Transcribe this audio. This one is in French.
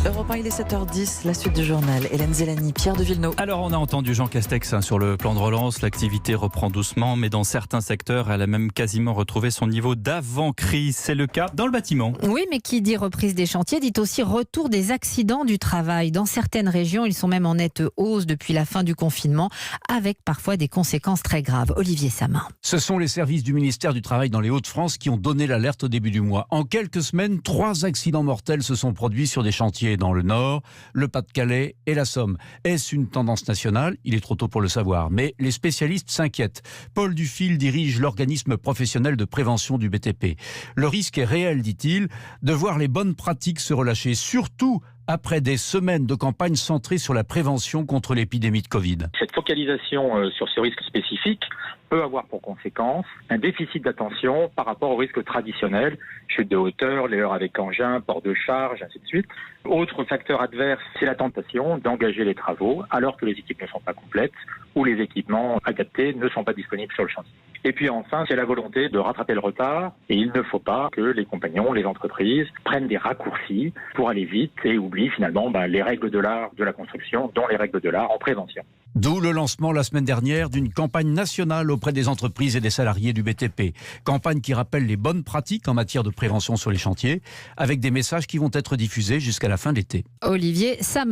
Europe 1, il est 7h10, la suite du journal. Hélène Zélani, Pierre de Villeneuve. Alors, on a entendu Jean Castex sur le plan de relance. L'activité reprend doucement, mais dans certains secteurs, elle a même quasiment retrouvé son niveau d'avant-crise. C'est le cas dans le bâtiment. Oui, mais qui dit reprise des chantiers dit aussi retour des accidents du travail. Dans certaines régions, ils sont même en nette hausse depuis la fin du confinement, avec parfois des conséquences très graves. Olivier Samin. Ce sont les services du ministère du Travail dans les Hauts-de-France qui ont donné l'alerte au début du mois. En quelques semaines, 3 accidents mortels se sont produits sur des chantiers dans le Nord, le Pas-de-Calais et la Somme. Est-ce une tendance nationale ? Il est trop tôt pour le savoir, mais les spécialistes s'inquiètent. Paul Dufil dirige l'organisme professionnel de prévention du BTP. Le risque est réel, dit-il, de voir les bonnes pratiques se relâcher, surtout après des semaines de campagne centrée sur la prévention contre l'épidémie de Covid. Cette focalisation sur ce risque spécifique peut avoir pour conséquence un déficit d'attention par rapport aux risques traditionnels, chute de hauteur, les heures avec engin, port de charge, ainsi de suite. Autre facteur adverse, c'est la tentation d'engager les travaux alors que les équipes ne sont pas complètes ou les équipements adaptés ne sont pas disponibles sur le chantier. Et puis enfin, c'est la volonté de rattraper le retard et il ne faut pas que les compagnons, les entreprises prennent des raccourcis pour aller vite et oublient finalement les règles de l'art de la construction, dont les règles de l'art en prévention. D'où le lancement la semaine dernière d'une campagne nationale auprès des entreprises et des salariés du BTP. Campagne qui rappelle les bonnes pratiques en matière de prévention sur les chantiers, avec des messages qui vont être diffusés jusqu'à la fin de l'été. Olivier Samin.